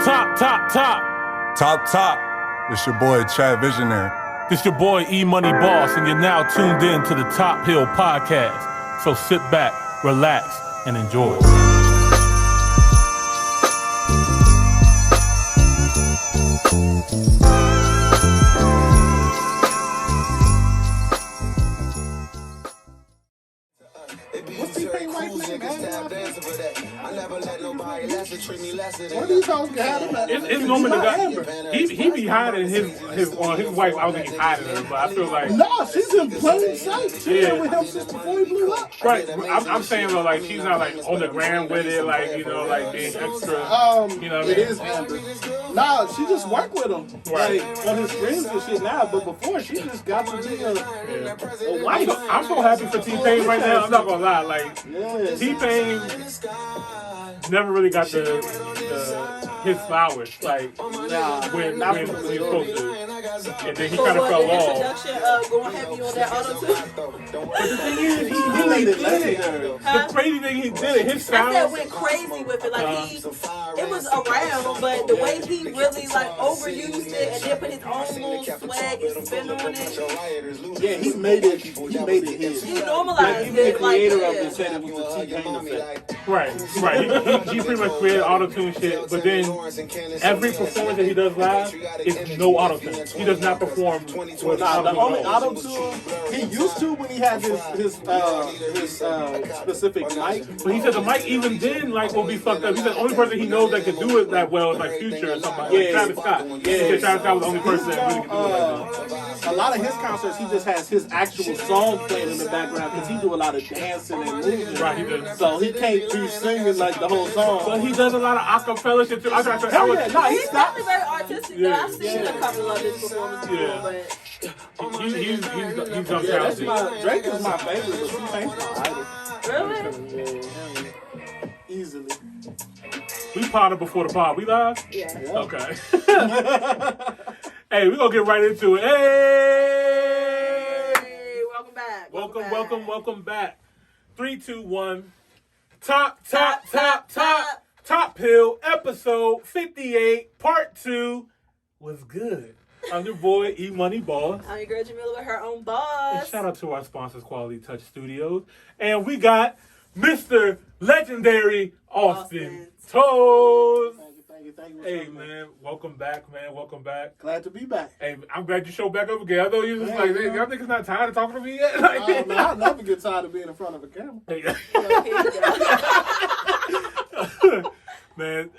Top. This your boy, Chad Visionary. This your boy, Imani Boss, and you're now tuned in to the Top Hill Podcast. So sit back, relax, and enjoy. What these hoes got him at? It's moment to go. He be hiding his wife. I don't think he's hiding her, but I feel like she's in plain sight. She been with him since before he blew up. Right. I'm saying though, like she's not like on the gram with it, like like being extra. It is Amber. Nah, she just worked with him, right? Like on his friends and shit now. But before she just got to be a wife. I'm so happy for T-Pain right now. I'm not gonna lie, like T-Pain never really got his flowers, like when he was supposed to, and then he kind of fell off. Introduction going heavy on that auto-tune. But the thing is, he made it legendary. The crazy thing he did it, his sound. That went crazy with it, like it was around, but the way he really like overused it and then put his own little swag and spin on it. Yeah, he made it his. He normalized the it. creator of it said it was the T-Pain effect. Right. He pretty much created auto-tune shit, but then every performance that he does live is no auto-tune. He does not perform with auto-tune. The only auto-tune he used to when he had his specific mic. But he said the mic even then will be fucked up. He said the only person he knows that can do it that well is like Future or something. Like Travis Scott. He said Travis Scott was the only person that really can do it. A lot of his concerts, he just has his actual song playing in the background because he do a lot of dancing and moving. Right, he does. So he can't be singing like the whole song. But he does a lot of acapella shit too. He's definitely very artistic. Yeah. I've seen a couple of his performances but he's Drake is my favorite, but T-Pain's my idol. Really? Yeah. Easily. We potted before the pod. We live? Yeah. Okay. Hey, we're going to get right into it. Hey! Welcome back. 3, 2, 1. Top Hill, episode 58, part 2. Was good. I'm your boy, Imani Boss. I'm your girl, Jamila, with her own boss. And shout out to our sponsors, Quality Touch Studios. And we got Mr. Legendary Austin Toles. Thank you. Hey, man. Welcome back. Glad to be back. Hey, I'm glad you showed back up again. I know you was like, hey, y'all niggas not tired of talking to me yet? Like, no, I'll never get tired of being in front of a camera. Man,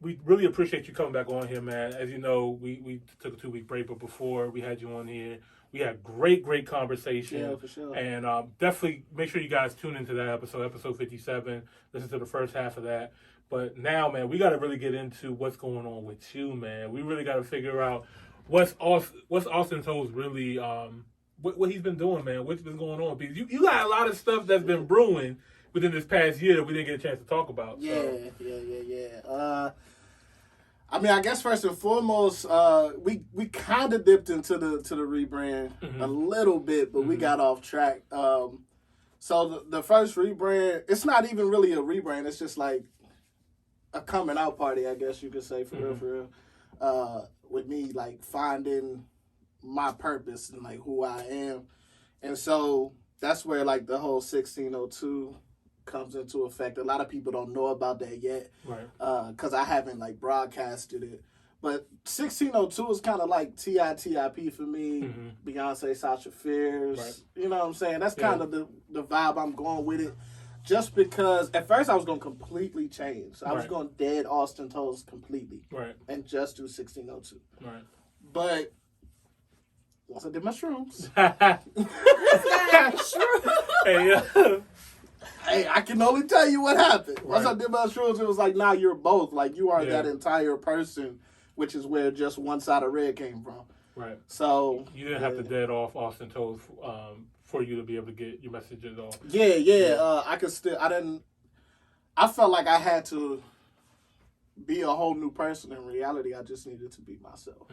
we really appreciate you coming back on here, man. As you know, we took a 2-week break, but before we had you on here, we had great conversation. Yeah, for sure. And definitely make sure you guys tune into that episode 57. Listen to the first half of that. But now, man, we got to really get into what's going on with you, man. We really got to figure out what's Austin Toles really, what he's been doing, man. What's been going on? Because you got a lot of stuff that's been brewing within this past year that we didn't get a chance to talk about. So. Yeah. I mean, I guess first and foremost, we kind of dipped into the rebrand a little bit, but we got off track. So the first rebrand, it's not even really a rebrand. It's just like a coming out party, I guess you could say, for real. With me, like, finding my purpose and, like, who I am. And so that's where, like, the whole 1602 comes into effect. A lot of people don't know about that yet. Right. Because I haven't, like, broadcasted it. But 1602 is kind of like TIP for me, Beyonce, Sasha Fierce. Right. You know what I'm saying? That's kind of the vibe I'm going with it. Just because at first I was going to completely change. I was going to dead Austin Toles completely. Right. And just do 1602. Right. But once I did my shrooms. Hey, I can only tell you what happened. Once I did my shrooms, it was like, nah, you're both. Like, you are that entire person, which is where just one side of red came from. Right. So you didn't have to dead off Austin Toles for you to be able to get your messages off. Yeah. I felt like I had to be a whole new person. In reality, I just needed to be myself.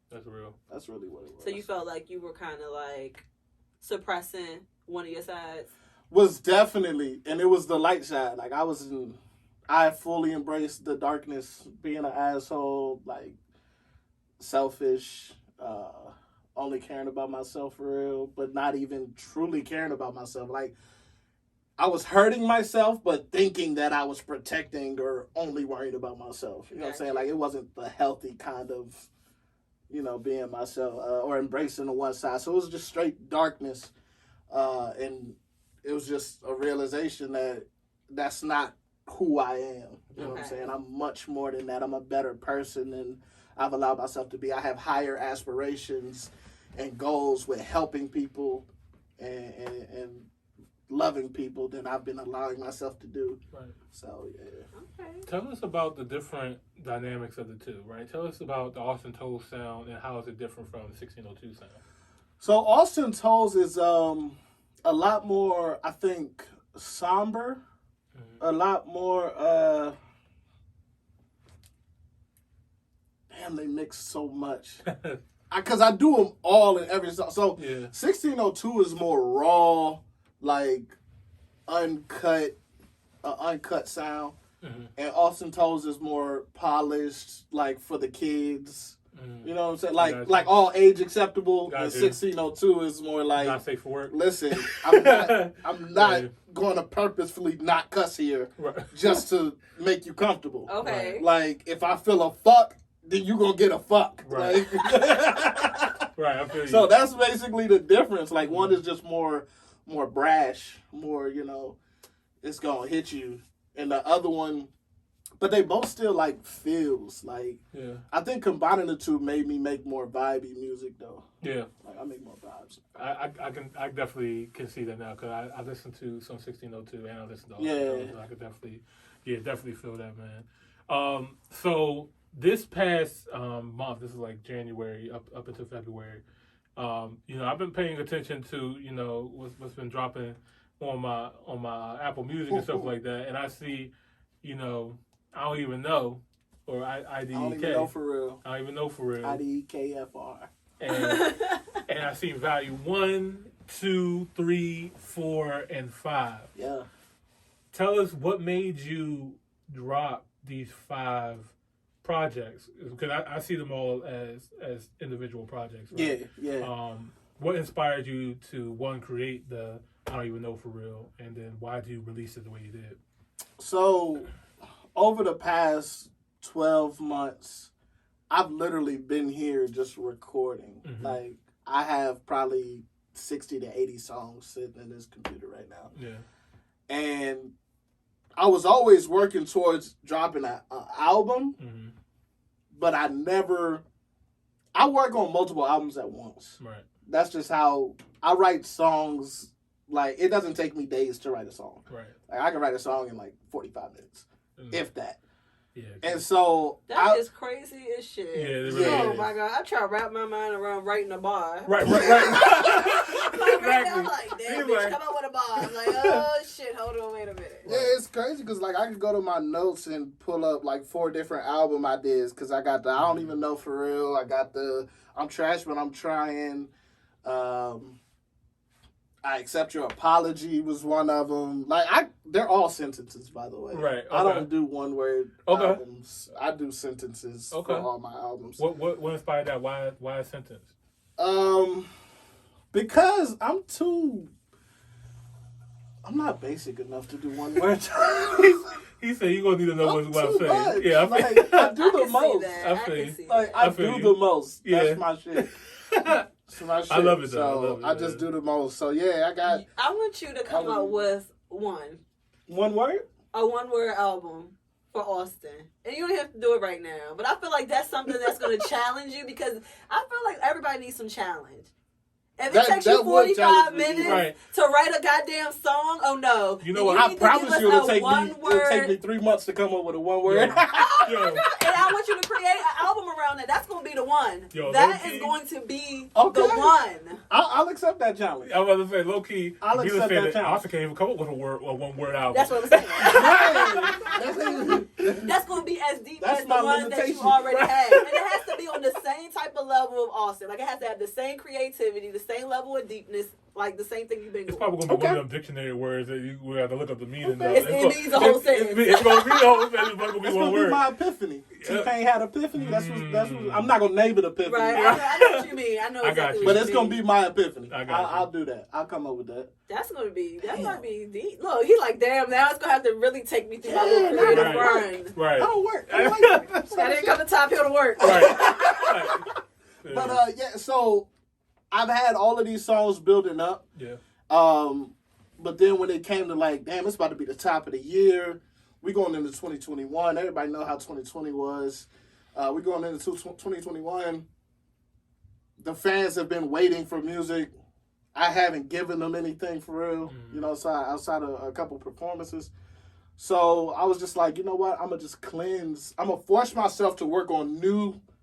That's real. That's really what it was. So you felt like you were kind of like suppressing one of your sides? Was definitely, and it was the light side. Like I was in I fully embraced the darkness, being an asshole, like selfish, only caring about myself for real, but not even truly caring about myself. Like, I was hurting myself, but thinking that I was protecting or only worried about myself. You know what I'm saying? Like, it wasn't the healthy kind of, being myself or embracing the one side. So it was just straight darkness. And it was just a realization that that's not who I am. You know what I'm saying? I'm much more than that. I'm a better person than I've allowed myself to be. I have higher aspirations and goals with helping people and loving people than I've been allowing myself to do. Right. So, yeah. Okay. Tell us about the different dynamics of the two, right? Tell us about the Austin Toles sound and how is it different from the 1602 sound? So Austin Toles is a lot more, I think, somber. A lot more, damn, they mix so much. Because I do them all in every song. So 1602 is more raw, like uncut sound. And Austin Toles is more polished, like for the kids. You know what I'm saying? Like all age acceptable. And 1602 is more like, not safe for work. Listen, I'm not going to purposefully not cuss here just to make you comfortable. Okay. Like, if I feel a fuck, then you gonna get a fuck. Right. Right, I feel you. So that's basically the difference. Like, one is just more brash, more, it's gonna hit you. And the other one, but they both still, like, feels. Like, I think combining the two made me make more vibey music, though. Yeah. Like, I make more vibes. I definitely can see that now because I listen to some 1602 and I listen to Austin Toles, so I could definitely feel that, man. So this past month, this is like January up until February, I've been paying attention to, what's been dropping on my Apple Music and stuff like that, and I see, I don't even know, or IDEK. I don't even know for real. IDEKFR. And I see value 1, 2, 3, 4, and 5. Yeah. Tell us what made you drop these 5 projects, because I see them all as individual projects. Right? Yeah. What inspired you to, one, create the I Don't Even Know For Real, and then why did you release it the way you did? So, over the past 12 months, I've literally been here just recording. Like, I have probably 60 to 80 songs sitting in this computer right now. Yeah. And I was always working towards dropping an album, but I work on multiple albums at once. Right. That's just how I write songs. Like, it doesn't take me days to write a song. Right. Like, I can write a song in like 45 minutes, if that. Yeah. And so that is crazy as shit. Yeah, it really is. My God, I try to wrap my mind around writing a bar. Right. Like, right now, I'm like, damn, bitch, come up with a bar. I'm like, oh shit, hold on, wait a minute. Yeah, it's crazy because like I can go to my notes and pull up like 4 different album ideas because I got the I Don't Even Know For Real. I got the I'm Trash But I'm Trying. I Accept Your Apology was one of them. Like, they're all sentences, by the way. Right. Okay. I don't do one word albums. I do sentences for all my albums. What inspired that? Why a sentence? Because I'm not basic enough to do one word. He said you're gonna need to know what I'm saying. Much. Yeah, I do the most. I do the most. Yeah. That's my shit. I love it though. So I just do the most. So yeah, I want you to come up with one word? A 1-word album for Austin. And you don't have to do it right now. But I feel like that's something that's going to challenge you because I feel like everybody needs some challenge. If it takes you 45 minutes to write a goddamn song, oh no. You know what? I promise you it'll take me 3 months to come up with a 1 word. And I want you to create an album around that. That's going to be the one. That is going to be the one. I'll accept that challenge. I was about to say, low key, I'll accept that challenge. I also can't even come up with a 1-word album. That's what I'm saying. That's going to be as deep as the one that you already have. And it has to be on the same type of level of Austin. Like, it has to have the same creativity, the same level of deepness like the same thing you've been It's doing. probably going to be one of them dictionary words that we have to look up the meaning of. It means a whole sentence. It's going to be a whole sentence. It's going to be It's one gonna word. be my epiphany. T-Pain had epiphany. That's what. I'm not gonna name it epiphany. Right, I know what you mean. I know exactly what But you it's mean. gonna be my epiphany. I'll do that. I'll come up with that. That might be deep. Look, he like, damn, now it's gonna have to really take me through my little creative run. Right. I don't work. I don't like it. I didn't come to Top Hill to work. Right. But so I've had all of these songs building up. Yeah. But then when it came to like, damn, it's about to be the top of the year. We going into 2021. Everybody know how 2020 was. We going into 2021. The fans have been waiting for music. I haven't given them anything for real, outside of a couple performances. So I was just like, you know what? I'm going to just cleanse. I'm going to force myself to work on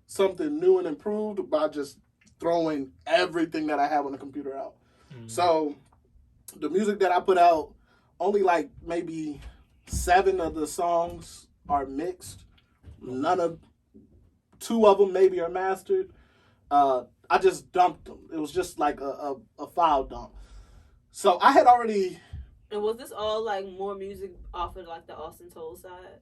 something new and improved by just throwing everything that I have on the computer out. So the music that I put out, only like maybe 7 of the songs are mixed. 2 of them maybe are mastered. I just dumped them. It was just like a file dump. So I had already. And was this all like more music off of like the Austin Toles side?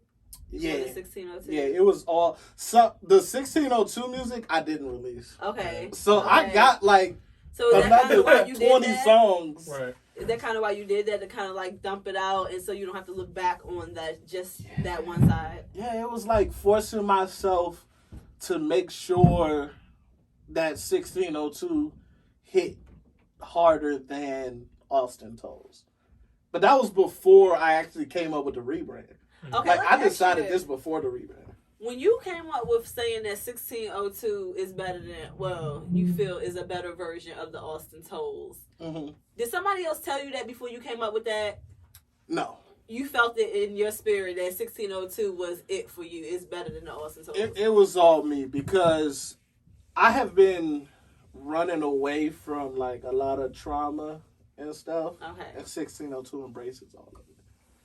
Yeah. The 1602? Yeah, it was all. So the 1602 music I didn't release. Okay. So I got like. So is that kind of why you 20 did that? songs. Right. Is that kind of why you did that, to kind of like dump it out, and so you don't have to look back on that one side? Yeah, it was like forcing myself to make sure that 1602 hit harder than Austin Toles. But that was before I actually came up with the rebrand. Okay, Like I decided this before the rebrand. When you came up with saying that 1602 is better than, you feel is a better version of the Austin Toles, did somebody else tell you that before you came up with that? No. You felt it in your spirit that 1602 was it for you. It's better than the Austin Toles. It was all me because I have been running away from like a lot of trauma and stuff. Okay. And 1602 embraces all of it.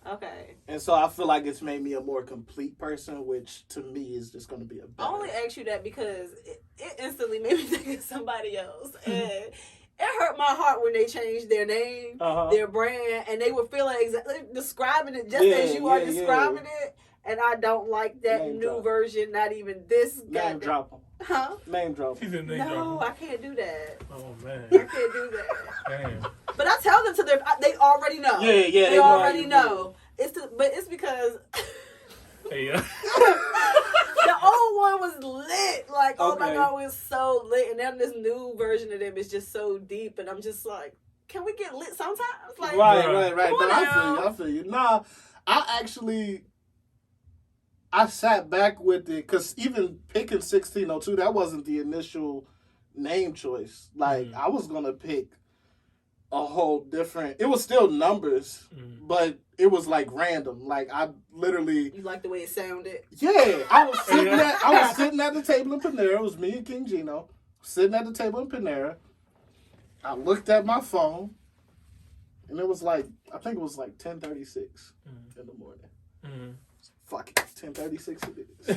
Okay. And so I feel like it's made me a more complete person, which to me is just going to be a better. I only asked you that because it instantly made me think of somebody else. And it hurt my heart when they changed their name, their brand, and they were feeling exactly describing it just as you are describing it. And I don't like that new version, not even this. Name drop them. Huh? Name drop them. No, I can't do that. Oh, man. I can't do that. Damn. But I tell them they already know. Yeah, they already know. But it's because Hey, the old one was lit. Like, oh my Okay. God, it was so lit. And then this new version of them is just so deep. And I'm just like, can we get lit sometimes? Like, Right. come on now. I feel you. Nah, I sat back with it because even picking 1602, that wasn't the initial name choice. Like, I was going to pick a whole different, it was still numbers, but it was like random. Like, I literally. You like the way it sounded? Yeah, I was sitting at the table in Panera. It was me and King Gino sitting at the table in Panera. I looked at my phone, and it was like, I think it was like 10:36 in the morning. Fuck it, 10:36 it is.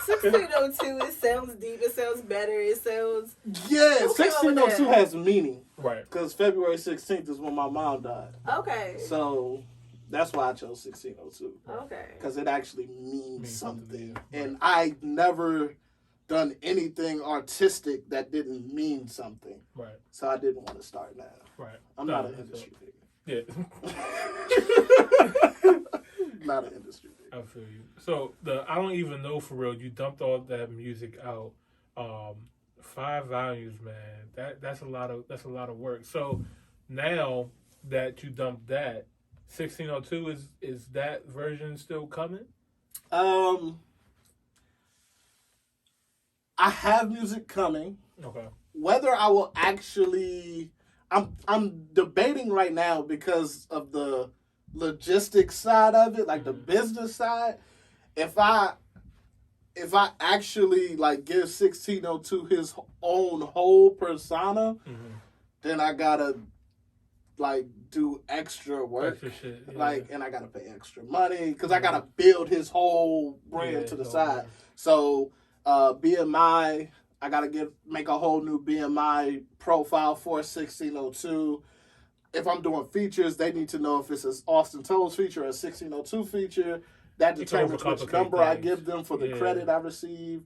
1602, it sounds deep, it sounds better, it sounds... Yeah, 1602 has meaning. Right. Because February 16th is when my mom died. Okay. So that's why I chose 1602. Okay. Because it actually means something. And I never done anything artistic that didn't mean something. Right. So I didn't want to start now. Right. I'm not an industry Yeah. Not an industry. I feel you. So I don't even know for real. You dumped all that music out. 5 volumes, man. That's a lot of work. So now that you dumped that, 1602 is that version still coming? I have music coming. Okay. Whether I will actually, I'm debating right now because of the logistics side of it, like the business side. If I actually like give 1602 his own whole persona, then I gotta like do extra work, Extra shit, yeah. like, and I gotta pay extra money because I gotta build his whole brand to the side. So BMI, I gotta make a whole new BMI profile for 1602. If I'm doing features, they need to know if it's an Austin Toles feature or a 1602 feature. That determines which number I give them for the credit I receive.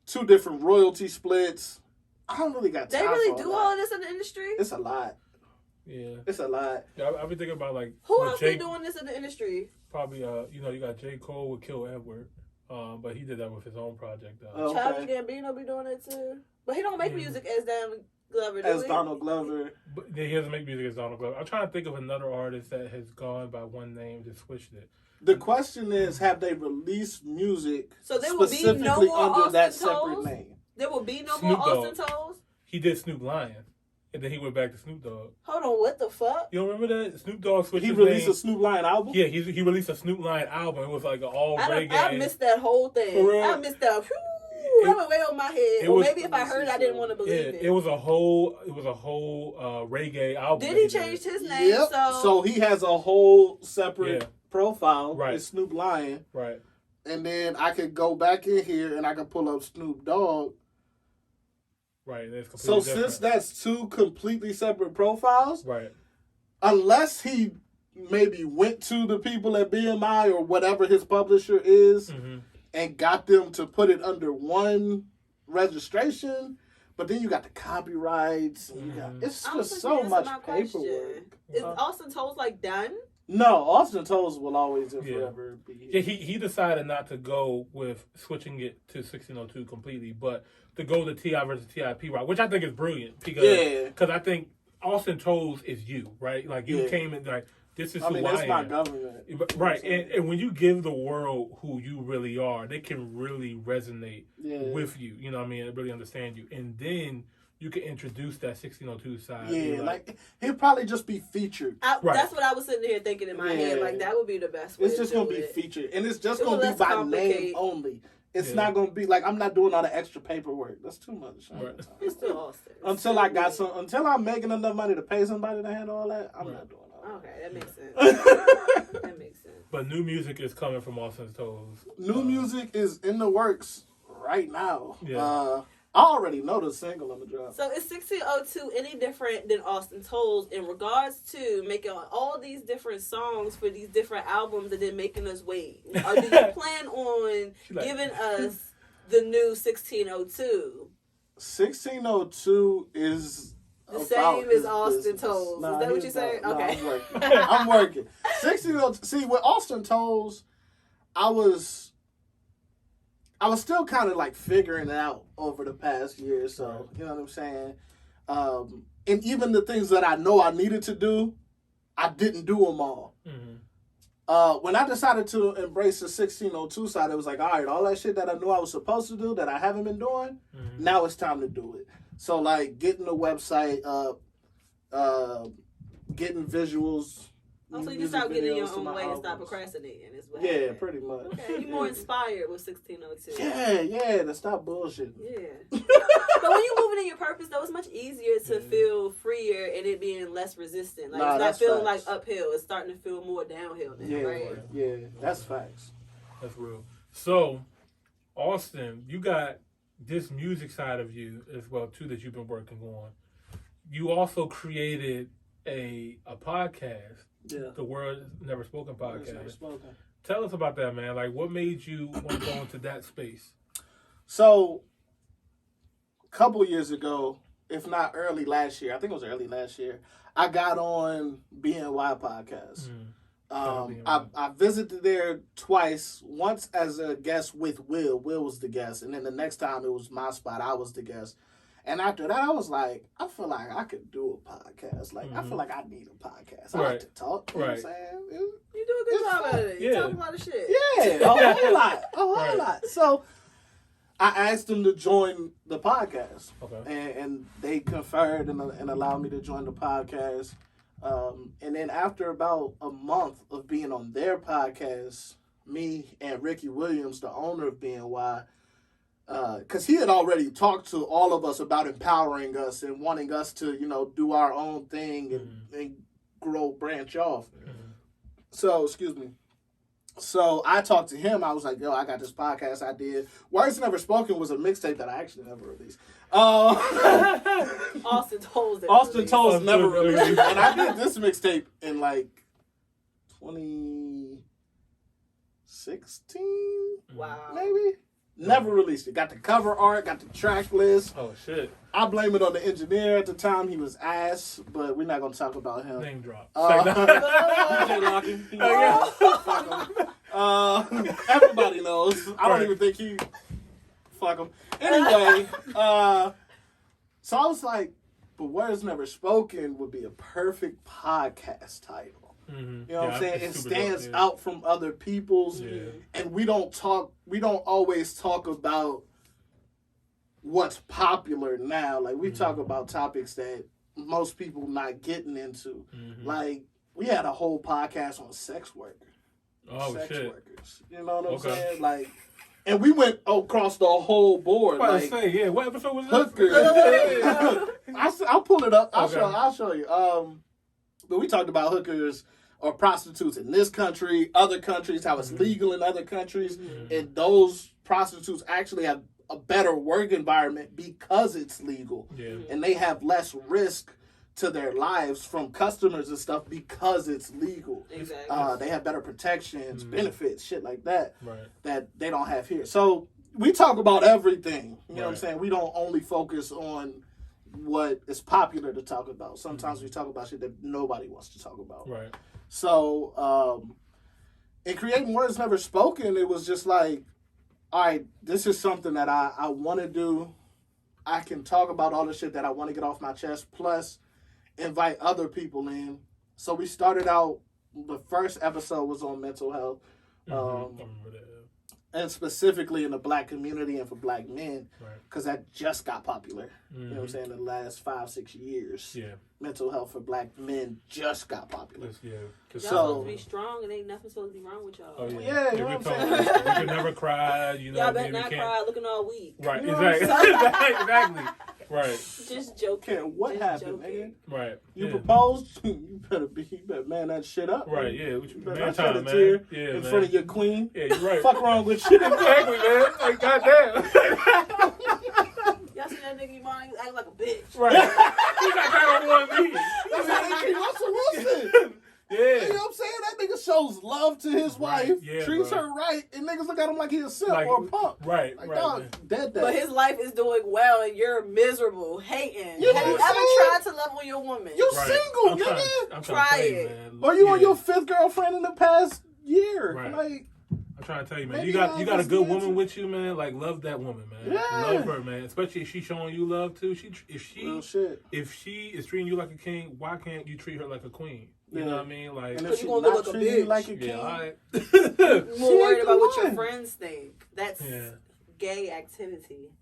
2 different royalty splits. I don't really got time for They really do that. all of this in the industry? It's a lot. Yeah. It's a lot. Yeah, I've been thinking about like who else be doing this in the industry? Probably you got J. Cole with Kill Edward. But he did that with his own project though. Okay. Childish Gambino be doing it too. But he don't make music as Donald Glover, do As he? Donald Glover. But he doesn't make music as Donald Glover. I'm trying to think of another artist that has gone by one name, just switched it. The question is, have they released music so there will be specifically no more under Austin that Toles? separate name? There will be no Snoop more Dogg. Austin Toles? He did Snoop Lion, and then he went back to Snoop Dogg. Hold on, what the fuck? You don't remember that? Snoop Dogg switched He his released name. a Snoop Lion album? Yeah, he released a Snoop Lion album. It was like an all reggae. I missed that whole thing. For real? I missed that. That went way over my head. Or maybe if I heard it, I didn't want to believe it. It was a whole reggae album. Did he change his name? Yep. So he has a whole separate profile. Right. It's Snoop Lion. Right. And then I could go back in here and I could pull up Snoop Dogg. Right. That's So completely different. since that's 2 completely separate profiles, right. unless he maybe went to the people at BMI or whatever his publisher is and got them to put it under one registration, but then you got the copyrights. And it's just so much paperwork. Is Austin Toles like done? No, Austin Toles will always and forever be. Yeah, he decided not to go with switching it to 1602 completely, but to go the TI versus TIP route, which I think is brilliant because I think Austin Toles is you, right? Like you came in like this is who I am. It's not government, right? And when you give the world who you really are, they can really resonate with you. You know what I mean? And really understand you, and then you can introduce that 1602 side. Yeah, like he'll probably just be featured. That's what I was sitting here thinking in my head. Like that would be the best way. It's just gonna be featured, and it's just gonna be by name only. It's not gonna be like I'm not doing all the extra paperwork. That's too much. Right. It's still Austin. Until I'm making enough money to pay somebody to handle all that, I'm not doing all that. Okay, that makes sense. That makes sense. But new music is coming from Austin Toles. New music is in the works right now. Yeah. I already know the single I'm gonna drop. So is 1602 any different than Austin Toles in regards to making all these different songs for these different albums and then making us wait? Or do you plan on giving us the new 1602? 1602 is the same as Austin Toles. Is that what you're saying? Okay. I'm working. I'm working. 1602. See, with Austin Toles, I was still kind of like figuring it out over the past year or so. You know what I'm saying? And even the things that I know I needed to do, I didn't do them all. When I decided to embrace the 1602 side, it was like, all right, all that shit that I knew I was supposed to do that I haven't been doing, now it's time to do it. So like getting the website up, getting visuals. So you start getting your own way and stop procrastinating. Is what happened. Pretty much. Okay, you're more inspired with 1602. Yeah, to stop bullshitting. Yeah. But when you're moving in your purpose, though, it's much easier to feel freer and it being less resistant. Like it's not feeling like uphill. It's starting to feel more downhill now, right? Yeah, that's facts. That's real. So, Austin, you got this music side of you as well too that you've been working on. You also created a podcast. Yeah. The Word Never Spoken podcast. Never Spoken. Tell us about that, man. Like, what made you want to go into that space? So, a couple years ago, if not early last year, I think it was early last year, I got on BNY podcast. I visited there twice. Once as a guest with Will. Will was the guest. And then the next time it was my spot. I was the guest. And after that, I was like, I feel like I could do a podcast. Like, I feel like I need a podcast. I like to talk. You know what I'm saying? You do a good job at it. You talk a lot of shit. Yeah, a whole lot. A whole lot. So, I asked them to join the podcast. Okay. And they conferred and allowed me to join the podcast. And then after about a month of being on their podcast, me and Ricky Williams, the owner of BNY, because he had already talked to all of us about empowering us and wanting us to, do our own thing and grow, branch off. So, excuse me. So I talked to him. I was like, yo, I got this podcast I did. Words Never Spoken was a mixtape that I actually never released. Austin Toles. Austin Toles never released. And I did this mixtape in like 2016? Wow. Maybe? Never released it. Got the cover art, got the track list. Oh, shit. I blame it on the engineer at the time. He was ass, but we're not going to talk about him. Name drop. DJ Locking. Everybody knows. I don't even think he... Fuck him. Anyway, so I was like, but Words Never Spoken would be a perfect podcast title. Mm-hmm. You know what I'm saying? It stands out from other people's. Yeah. And we don't always talk about what's popular now. Like, we talk about topics that most people not getting into. Mm-hmm. Like, we had a whole podcast on sex workers. Oh, sex shit. workers. You know what I'm Okay. saying? Like, and we went across the whole board. I was Like, about to say, yeah, what episode was hookers. this? I'll pull it up. I'll Okay. show you. But we talked about hookers or prostitutes in this country, other countries, how it's legal in other countries, and those prostitutes actually have a better work environment because it's legal, and they have less risk to their lives from customers and stuff because it's legal. Exactly. They have better protections, benefits, shit like that, Right. that they don't have here. So we talk about everything. You know what I'm Right. saying? We don't only focus on what is popular to talk about. Sometimes we talk about shit that nobody wants to talk about. Right. So, in creating Words Never Spoken, it was just like, all right, this is something that I want to do. I can talk about all the shit that I want to get off my chest, plus invite other people in. So we started out, the first episode was on mental health. I remember that. And specifically in the black community and for black men, Right. because that just got popular. You know what I'm saying? In the last 5-6 years, Yeah. mental health for black men just got popular. Yeah. Y'all So- supposed to be strong and ain't nothing supposed to be wrong with y'all. Oh, yeah. Yeah, you know what I'm saying? We can never cry, you know. Y'all what I better mean? not We cry looking all weak. Right, You know what I'm exactly. Exactly. Right, Just joking. Okay, what Just happened, joking. nigga? right. You yeah. proposed? You better man that shit up. Right, man. yeah. You better Man not shed time, a man. tear Yeah, in man. front of your queen. Yeah, you're right. Fuck wrong with you? Exactly, man. Like, goddamn. Y'all see that nigga Imani act like a bitch. Right. You got that on one knee. That's how they treat Russell Wilson. Yeah. You know what I'm saying? That nigga shows love to his Right, wife, yeah, treats bro. her right, and niggas look at him like he's a simp Like, or a punk. Right, Like, right. dog, man. dead. But his life is doing well and you're miserable, hating. You know Have you what I'm ever saying? tried to love on your woman? You Right. single, I'm nigga. trying to Try tell you, it. man. Or you on Yeah. your 5th girlfriend in the past year. Right. Like, I'm trying to tell you, man. Maybe You got love a is good the woman answer. with you, man. Like, love that woman, man. Yeah. Love her, man. Especially if she's showing you love too. real shit. If she is treating you like a king, why can't you treat her like a queen? You Yeah. know what I mean? Like, And But if you she gonna not look like a treating you bitch. like a king, yeah, all right. You're more worried ain't about the what your one. friends think. That's Yeah. gay activity.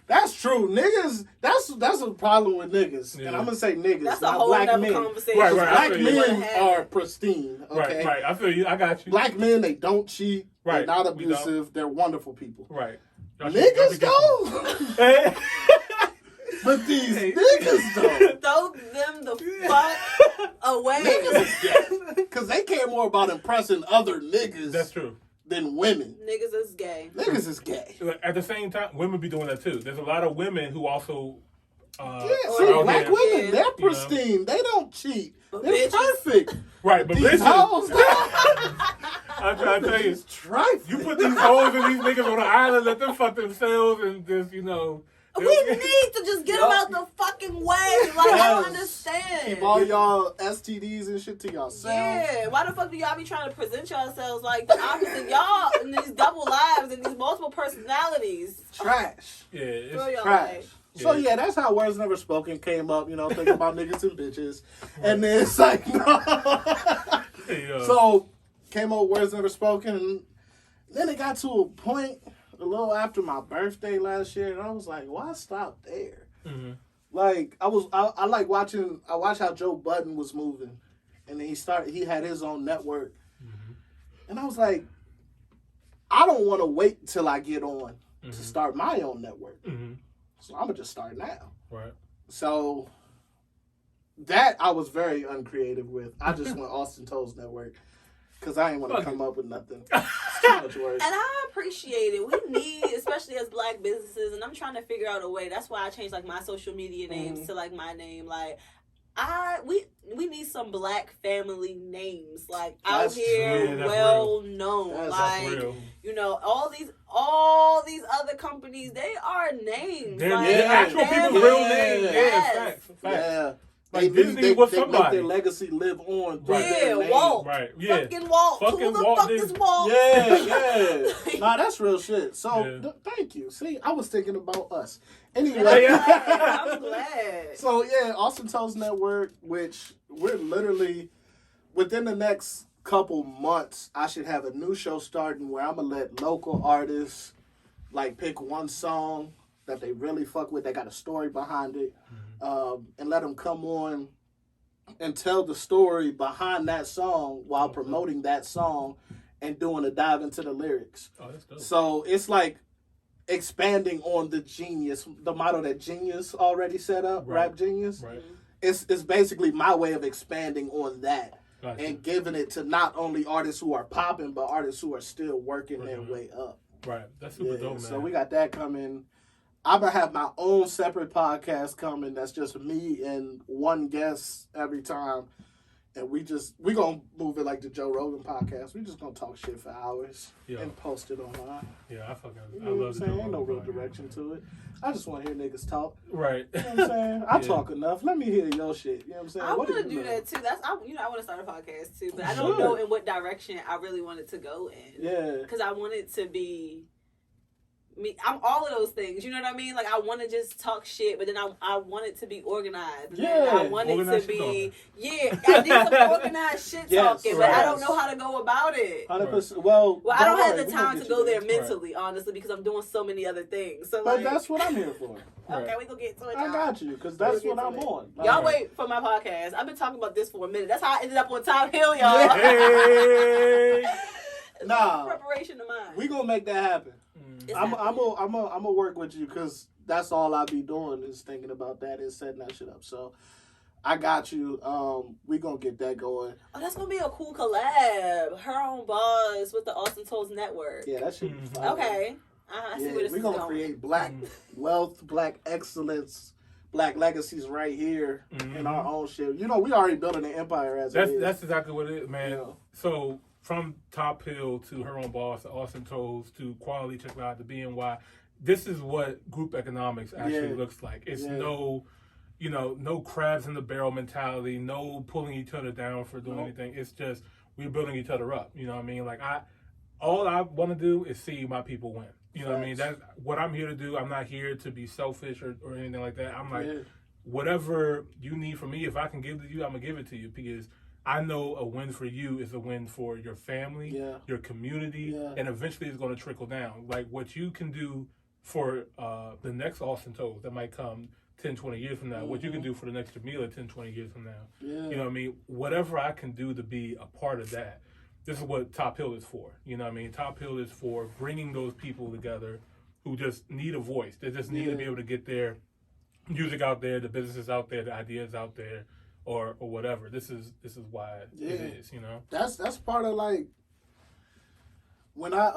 that's true. Niggas, that's a problem with niggas. Yeah. And I'm gonna say niggas, That's a not whole black other men. conversation. Right, right, I Black feel you. men What are pristine, okay? Right. I feel you. I got you. Black men, they don't cheat. They're Right. not We don't. abusive. They're wonderful people. Right. Niggas, though. Hey. But these Hey. niggas, though. Throw them the fuck away. Niggas is gay. Because they care more about impressing other niggas That's true. than women. Niggas is gay. Niggas is gay. At the same time, women be doing that too. There's a lot of women who also. Yeah, Or see, out black here- women, Yeah. they're pristine. They don't cheat. But They're bitches- perfect. Right, but These listen, hoes, I'm trying to tell you, It's trifling. you put these hoes and these niggas on an island, let them fuck themselves, and just We need to just get them out the fucking way. Like, I don't Yes. understand. Keep all y'all STDs and shit to yourselves. Yeah, why the fuck do y'all be trying to present yourselves like the opposite? Y'all in these double lives and these multiple personalities. Trash. Yeah, Throw it's, y'all Trash. away. So yeah, that's how Words Never Spoken came up, you know, thinking about niggas and bitches. And then it's like, So came up with Words Never Spoken, and then it got to a point a little after my birthday last year, and I was like, why stop there? Mhm. Like I like watching. I watched how Joe Budden was moving, and then he had his own network, and I was like, I don't want to wait till I get on to start my own network, so I'm gonna just start now. Right. So that I was very uncreative with. I just went Austin Toles Network because I ain't want to Fuck come it. up with nothing. It's too much work. And I appreciate it. We need, especially as Black businesses, and I'm trying to figure out a way. That's why I changed like my social media names to like my name. Like we need some Black family names like out That's here, true. Yeah, that's well known. That's like real. you know, all these other companies, they are names. They're like, actual people's real names. Yeah, Yes. facts. Yeah. Like Disney was they somebody. make their legacy live on through Right. their name. Walt. Right. Yeah. Fucking Walt. Fucking Who the Walt fuck Disney. is Walt? Yeah. Nah, that's real shit. So, Yeah. thank you. See, I was thinking about us. Anyway. I'm glad. So, yeah, Austin Toles Network, which we're literally, within the next couple months, I should have a new show starting where I'm going to let local artists, like, pick one song that they really fuck with, that got a story behind it, and let them come on and tell the story behind that song while promoting that song and doing a dive into the lyrics. Oh, that's dope. So it's like expanding on the model that Genius already set up, Right. Rap Genius. Right. It's basically my way of expanding on that Gotcha. and giving it to not only artists who are popping, but artists who are still working their Mhm. way up. Right. That's super dope, man. So we got that coming. I'm gonna have my own separate podcast coming. That's just me and one guest every time, and we gonna move it like the Joe Rogan podcast. We just gonna talk shit for hours Yeah. and post it online. Yeah, I fucking You I know what I'm love the saying? Ain't no Joe real Rogan direction podcast. to it. I just want to hear niggas talk. Right. You know what I'm saying? I Yeah. talk enough. Let me hear your shit. You know what I'm saying? I What want to you do know? that too. I want to start a podcast too, but I Sure. don't know in what direction I really want it to go in. Yeah. Because I want it to be me. I'm all of those things. You know what I mean? Like I want to just talk shit, but then I want it to be organized. Yeah. And I want it to Organized shit be I need some organized shit Yes, talking, but I right. don't know how to go about it. 100%. Well, I don't have worry, the we time gonna to get go you there mentally, honestly, because I'm doing so many other things. So But like, that's what I'm here for. okay, Right. we gonna get to it. I y'all. got you, because that's We'll what get I'm to it. on. Y'all Like, wait for my podcast. I've been talking about this for a minute. That's how I ended up on Top Hill, y'all. Hey. It's Nah. all preparation of mine. we gonna make that happen. It's I'm happening. gonna work with you because that's all I be doing is thinking about that and setting that shit up. So I got you. We gonna get that going. Oh, that's gonna be a cool collab. Her own boss with the Austin Toles Network. Yeah, that should be fun. Okay. I see Yeah, where this we is gonna going. create Black wealth, Black excellence, Black legacies right here in our own shit. You know, we already building an empire as it is. That's exactly what it is, man. Yeah. So from Top Hill to Her Own Boss to Austin Toles to Quality Check Out to BNY, this is what group economics actually Yeah. looks like. It's Yeah. no crabs in the barrel mentality, no pulling each other down for doing Nope. anything. It's just we're building each other up. You know what I mean? Like all I want to do is see my people win. You know what I mean? Facts. That's what I'm here to do. I'm not here to be selfish or anything like that. I'm like, Yeah. whatever you need from me, if I can give it to you, I'm gonna give it to you because I know a win for you is a win for your family, Yeah. your community, Yeah. and eventually it's going to trickle down. Like what you can do for the next Austin Toles that might come 10, 20 years from now, what you can do for the next Jamila 10, 20 years from now. Yeah. You know what I mean? Whatever I can do to be a part of that, this is what Top Hill is for. You know what I mean? Top Hill is for bringing those people together who just need a voice. They just need to be able to get their music out there, the businesses out there, the ideas out there, or whatever. This is why it is, you know? That's part of like when I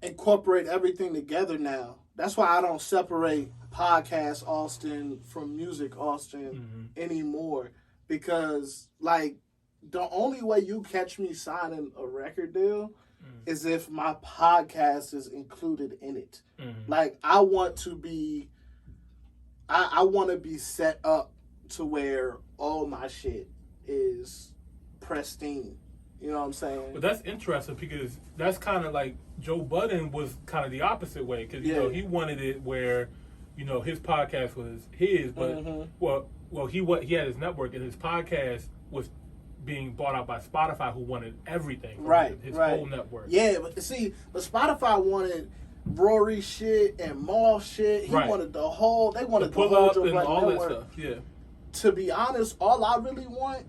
incorporate everything together now. That's why I don't separate podcast Austin from music Austin anymore. Because like the only way you catch me signing a record deal is if my podcast is included in it. Like I want to be set up to where all my shit is pristine. You know what I'm saying? But that's interesting because that's kind of like Joe Budden was kind of the opposite way because you know he wanted it where you know his podcast was his, but well he had his network and his podcast was being bought out by Spotify, who wanted everything from his whole network. Yeah, but Spotify wanted Rory shit and Maul shit. He wanted the whole. They wanted the pull whole up Joe and Budden all network. that stuff. Yeah. To be honest, all I really want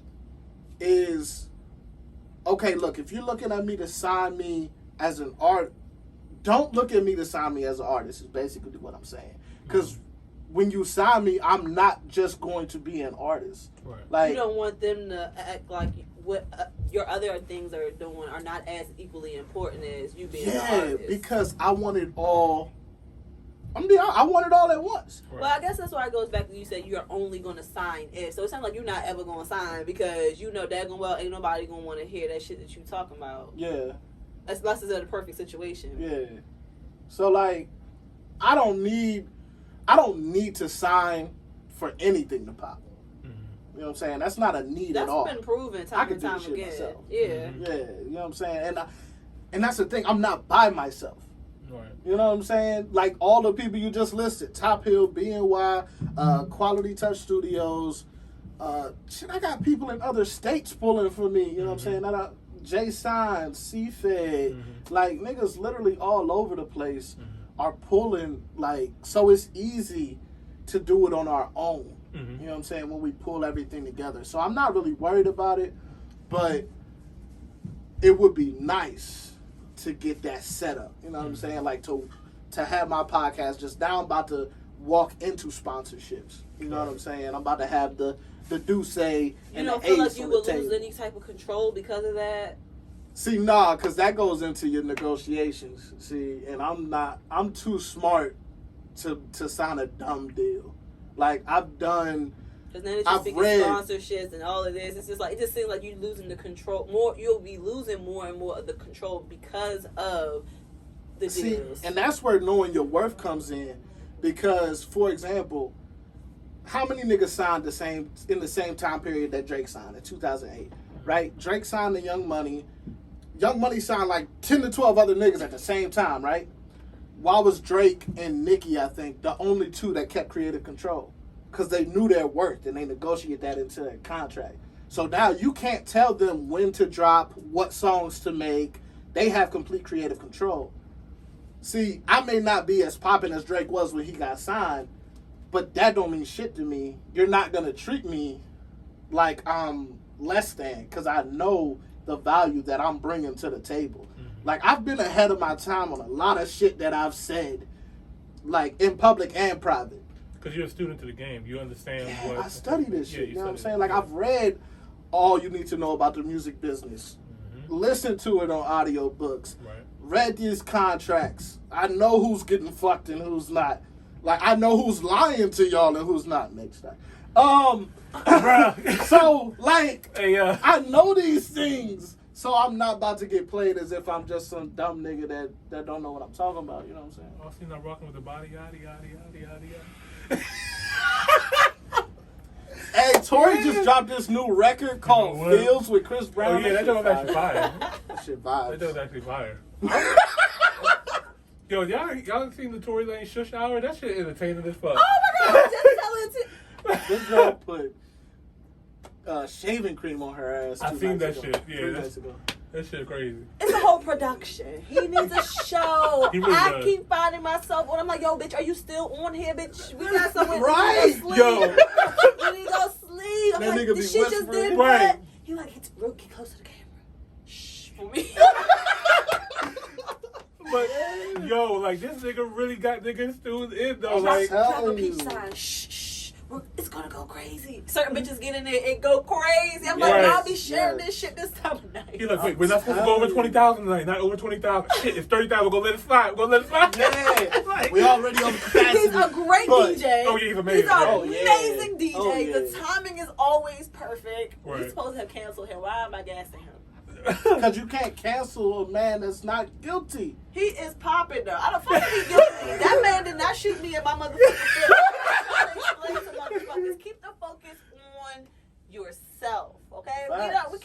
is, okay, look, if you're looking at me to sign me as an art, don't look at me to sign me as an artist is basically what I'm saying. Because when you sign me, I'm not just going to be an artist. Right. Like, You don't want them to act like what your other things are doing are not as equally important as you being an Yeah, artist. because I want it all. I want it all at once. Right. Well, I guess that's why it goes back to you said you're only going to sign if. So it sounds like you're not ever going to sign because you know daggone well ain't nobody going to want to hear that shit that you talking about. Yeah. Unless it's in a perfect situation. Yeah. So like, I don't need to sign for anything to pop. Mhm. You know what I'm saying? That's not a need at all. That's been proven I time can and do time the shit again. myself. Yeah. Mhm. Yeah, you know what I'm saying? And that's the thing. I'm not by myself. Right. You know what I'm saying? Like all the people you just listed, Top Hill, BNY, Quality Touch Studios. Shit, I got people in other states pulling for me. You know what I'm saying? J Sign, C-Fed, like niggas literally all over the place are pulling. Like, so it's easy to do it on our own. You know what I'm saying? When we pull everything together. So I'm not really worried about it, but it would be nice to get that set up. You know what I'm saying? Like to have my podcast just now. I'm about to walk into sponsorships. You know what I'm saying? I'm about to have the Duce and You don't the feel Ace like you on the will lose table. any type of control because of that? See, nah, because that goes into your negotiations. See, and I'm too smart to sign a dumb deal. Like, I've done... Because then it's just big sponsorships and all of this. It's just like, it just seems like you're losing the control. You'll be losing more and more of the control because of the deals. And that's where knowing your worth comes in. Because, for example, how many niggas signed in the same time period that Drake signed in 2008? Right? Drake signed to Young Money. Young Money signed like 10 to 12 other niggas at the same time, right? Why was Drake and Nicki, I think, the only two that kept creative control? Because they knew their worth and they negotiated that into their contract. So now you can't tell them when to drop, what songs to make. They have complete creative control. See, I may not be as popping as Drake was when he got signed, but that don't mean shit to me. You're not going to treat me like I'm less than because I know the value that I'm bringing to the table. Like, I've been ahead of my time on a lot of shit that I've said, like, in public and private. Because you're a student to the game. You understand what... I study this shit, Yeah, you know what I'm study saying? Like, I've read all you need to know about the music business. Listen to it on audiobooks. Right. Read these contracts. I know who's getting fucked and who's not. Like, I know who's lying to y'all and who's not next time. So, like, Hey, I know these things, so I'm not about to get played as if I'm just some dumb nigga that don't know what I'm talking about, you know what I'm saying? Oh, see, not rocking with the body, yada, yada, yada, yada, yada. Hey, Tory just dropped this new record called What? Fields with Chris Brown. Oh, yeah, that joke was actually fire. That shit That vibes. joke was actually fire. Yo, y'all seen the Tory Lane shush hour? That shit entertaining as fuck. Oh my God, just tell it to... This girl put shaving cream on her ass. I 2 seen nights that ago. shit. Yeah, 3 that's- nights ago. That shit crazy. It's a whole production. He needs a show. He really I does. keep finding myself when I'm like, yo, bitch, are you still on here, bitch? We got someone. Right. Yo. When he go sleep, I'm That like, nigga be this shit just whispering. did Right. what? He like, it's real, get close to the camera. Shh, for me. But, yo, like, this nigga really got niggas through in, though. I'm Like, telling Clap a peace you. sign. Shh, shh. It's gonna go crazy. Certain bitches get in there, it go crazy. I'm like, Right. I'll be sharing Yes. this shit this time of night. he like, wait, we're not supposed to go over 20,000 tonight. Not over 20,000. Shit, it's 30,000. We're going to let it slide. We're going to let it slide. Yeah, Like- we already on capacity. He's a great but- DJ. Oh, yeah, he's amazing. He's an Oh, yeah. amazing DJ. Oh, yeah. The timing is always perfect. Right. We're supposed to have canceled him. Why am I gassing him? Because you can't cancel a man that's not guilty. He is popping though. I don't fucking be guilty. That man did not shoot me in my motherfucking foot. I'm trying to explain to motherfuckers. Keep the focus on yourself. Okay? Facts. We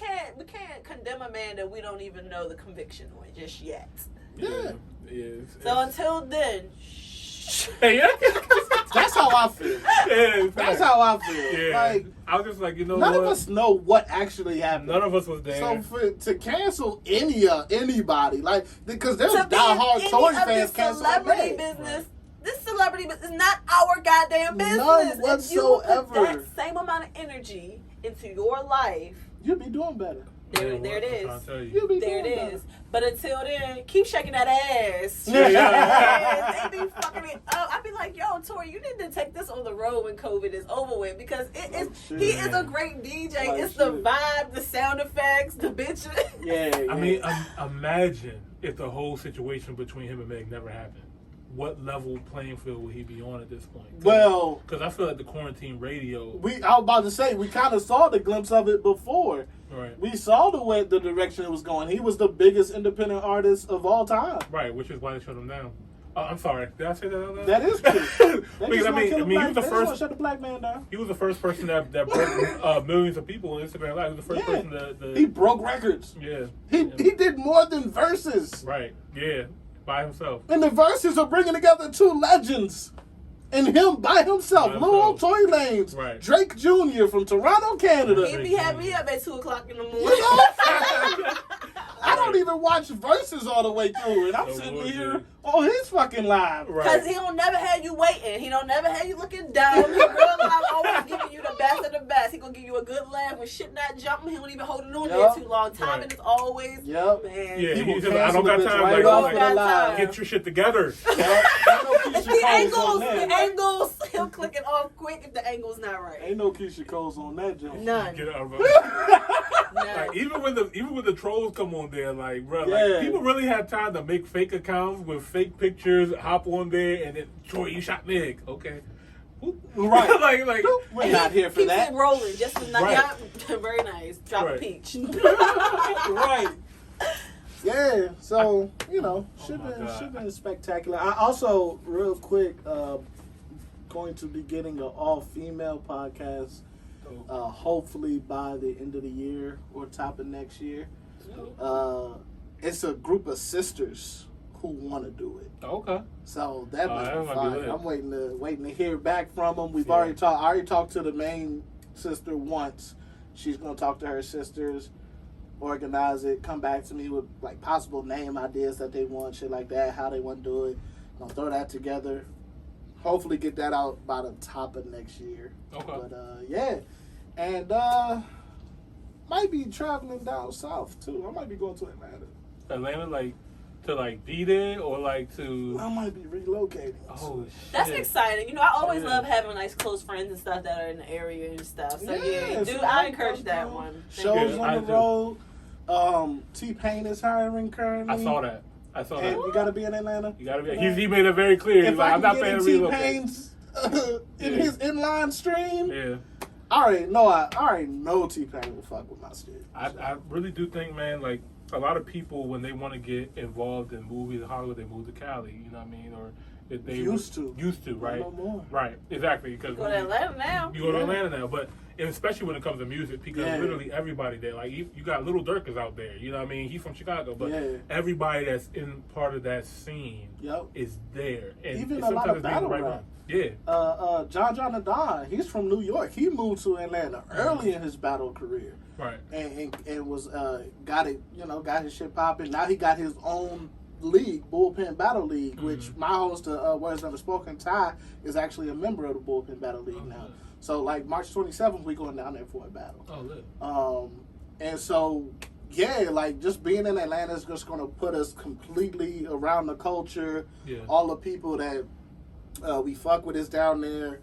can't condemn a man that we don't even know the conviction on just yet. Yeah. So until then, Hey, yeah. That's how I feel. Yeah, That's how I feel. Yeah. Like, I was just like, you know none what? of us know what actually happened. None of us was there. So to cancel anybody, like, because there's to be diehard in Tory any of fans this cancel celebrity business. This celebrity business is not our goddamn business. None If you will put whatsoever. that same amount of energy into your life, You'd be doing better. there Yeah, it I'm is. trying to tell you. You'd be There doing it better. is. But until then, keep shaking that ass. Yeah. Yes, they be fucking it up. I be like, yo, Tori, you need to take this on the road when COVID is over with because he is a great DJ. Like it's the vibe, the sound effects, the bitches. Yeah. I mean, imagine if the whole situation between him and Meg never happened. What level playing field would he be on at this point? Well, because I feel like the quarantine radio. I was about to say we kind of saw the glimpse of it before. Right. We saw the direction it was going. He was the biggest independent artist of all time. Right, which is why they shut him down. I'm sorry. Did I say that out loud? That is true. Because he was the first. Shut the black man down. He was the first person that broke millions of people on Instagram Live. He was the first person that he broke records. Yeah. He did more than verses. Right. Yeah. By himself. And the verses are bringing together two legends. And him by himself. Lil Toy Lanez. Right. Drake Jr. from Toronto, Canada. He be having me up at 2:00 in the morning. You know? I don't even watch verses all the way through it. I'm sitting here on his fucking live. Because he don't never have you waiting. He don't never have you looking down. He real life always giving you the best of the best. He gonna give you a good laugh when shit not jumping. He don't even hold it on there too long. Timing is always man. Yeah, he said, I don't got time. Right like, time. Get your shit together. It's the angles. He'll click it off quick if the angle's not right. Ain't no Keisha Cole's on that joint. None. Get out of like, even when the trolls come on there, like, bro, like, people really have time to make fake accounts with fake pictures, hop on there, and then Troy, you shot Meg, okay? Right, like we're not here for that. Keep it rolling, just as nice. Very nice. Drop a peach. Right. Yeah, so should been spectacular. I also, real quick, going to be getting an all-female podcast. Hopefully by the end of the year or top of next year. It's a group of sisters who want to do it. Okay. So that might be fun. I'm waiting to hear back from them. I already talked to the main sister once. She's gonna talk to her sisters, organize it, come back to me with like possible name ideas that they want, shit like that, how they want to do it. I'll throw that together. Hopefully get that out by the top of next year. Okay. But yeah. And might be traveling down south too. I might be going to Atlanta. Atlanta, like to be there or like to. I might be relocating. Oh shit. That's exciting. I always love having nice close friends and stuff that are in the area and stuff. So I encourage that one. Shows on the road. T-Pain is hiring currently. I saw that. And you gotta be in Atlanta. You gotta be. He made it very clear. He's like, I'm not paying to relocate. In his inline stream. Yeah. I already know T-Pain will fuck with my shit. I really do think, man, like a lot of people when they want to get involved in movies in Hollywood, they move to Cali. You know what I mean? Or if they used to, right? No more. Right, exactly. Because you go to Atlanta now. You go to Atlanta now, but especially when it comes to music, because literally everybody there, like you got Little Durk is out there. You know what I mean? He's from Chicago, but everybody that's in part of that scene is there. And even a lot of battle rap. Yeah. John the Don, he's from New York. He moved to Atlanta early in his battle career. Right. And was got his shit popping. Now he got his own league, Bullpen Battle League, which my host, Words Never Spoken, Ty, is actually a member of the Bullpen Battle League now. Good. So like March 27th, we going down there for a battle. Oh, good. And so like just being in Atlanta is just gonna put us completely around the culture. Yeah. All the people that we fuck with is down there.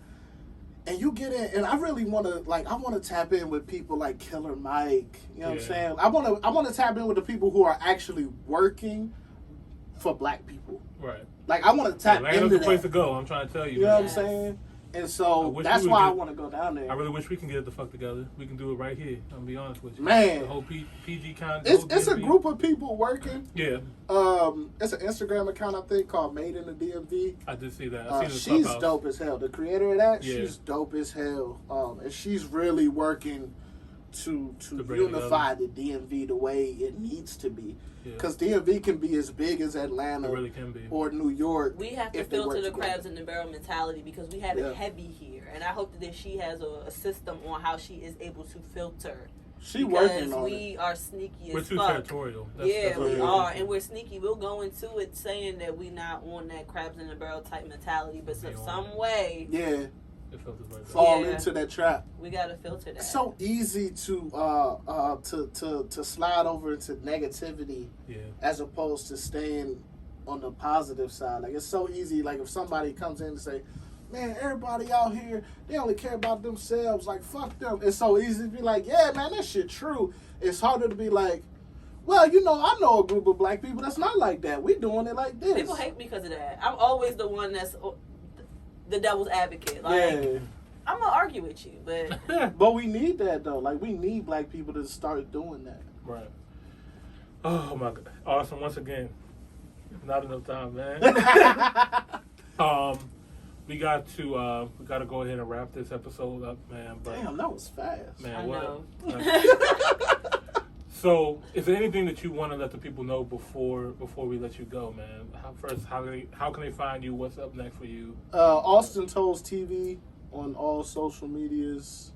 And you get in, and I really want to tap in with people like Killer Mike. You know what I'm saying? I want to tap in with the people who are actually working for black people. Right. Like I want to tap into that. Atlanta's the place to go. I'm trying to tell you. You know what I'm saying? And so that's why I want to go down there. I really wish we can get it the fuck together. We can do it right here. I'm gonna be honest with you. Man, the whole PG content. It's a group of people working. Yeah. It's an Instagram account I think called Made in the DMV. I did see that. She's dope as hell. The creator of that, she's dope as hell. And she's really working to unify the DMV the way it needs to be. Because DMV can be as big as Atlanta, it really can be, or New York. We have to filter the crabs in the barrel mentality because we have it heavy here, and I hope that she has a system on how she is able to filter. She working on it. We are sneaky as fuck. We're too territorial. That's we are, and we're sneaky. We'll go into it saying that we're not on that crabs in the barrel type mentality, but some way, fall into that trap. We gotta filter that. It's so easy to slide over into negativity, as opposed to staying on the positive side. Like it's so easy. Like if somebody comes in and say, man, everybody out here, they only care about themselves. Like, fuck them. It's so easy to be like, yeah, man, that shit true. It's harder to be like, well, I know a group of black people that's not like that. We doing it like this. People hate me because of that. I'm always the one that's the devil's advocate. Like, yeah. I'm going to argue with you, but... But we need that, though. Like, we need black people to start doing that. Right. Oh, my God. Awesome. Once again, not enough time, man. We got to go ahead and wrap this episode up, man. But, damn, that was fast. Man, I know. So, is there anything that you want to let the people know before we let you go, man? How can they find you? What's up next for you? Austin Toles TV on all social medias.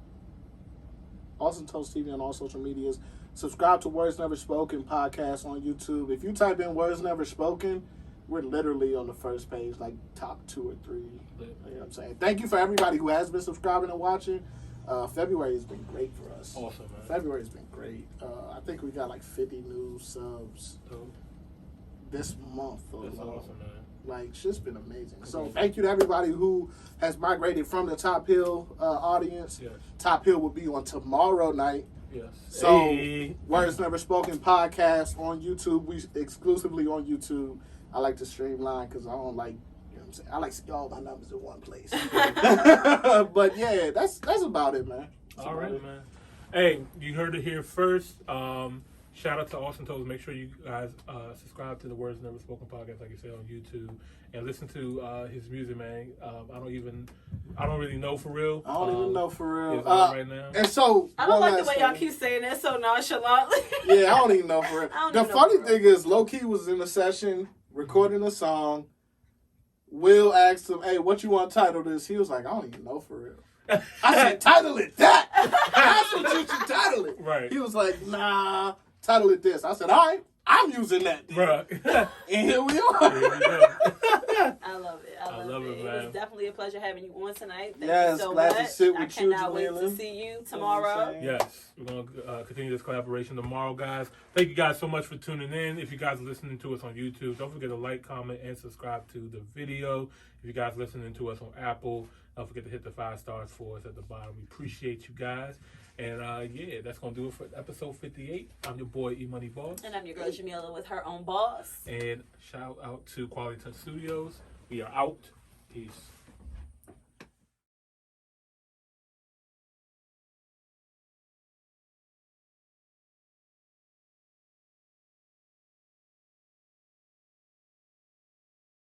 Austin Toles TV on all social medias. Subscribe to Words Never Spoken podcast on YouTube. If you type in Words Never Spoken, we're literally on the first page, like top 2 or 3. You know what I'm saying? Thank you for everybody who has been subscribing and watching. February has been great for us. Awesome, man. February's been great. I think we got like 50 new subs this month. That's awesome, man. Like, shit's been amazing. So thank you to everybody who has migrated from the Top Hill audience. Yes. Top Hill will be on tomorrow night. Yes. So, Hey. Words Never Spoken podcast on YouTube. We exclusively on YouTube. I like to streamline because I don't like, you know what I'm saying? I like to see all my numbers in one place. But yeah, that's about it, man. All right, man. Hey, you heard it here first. Shout out to Austin Toles. Make sure you guys subscribe to the Words Never Spoken podcast, like you said, on YouTube, and listen to his music, man. I don't really know for real. I don't even know for real. Right now. And so I don't like the way y'all keep saying that so nonchalantly. Yeah, I don't even know for real. The funny thing is, Low Key was in a session recording a song. Will asked him, "Hey, what you want to title this?" He was like, "I don't even know for real." I said, "Title it that." That's what you should title it. Right. He was like, "Nah, title it this." I said, "All right, I'm using that." Bruh. And here we are. Here we go. I love it. I love it, man. It was definitely a pleasure having you on tonight. Thank Yes, you so glad much. to sit with I you, cannot wait Jamila. to see you tomorrow. Yes, we're going to continue this collaboration tomorrow, guys. Thank you guys so much for tuning in. If you guys are listening to us on YouTube, don't forget to like, comment, and subscribe to the video. If you guys are listening to us on Apple, don't forget to hit the 5 stars for us at the bottom. We appreciate you guys. And yeah, that's going to do it for episode 58. I'm your boy, Imani Boss. And I'm your girl, Jamila, with her own boss. And shout out to Quality Touch Studios. We are out. Peace.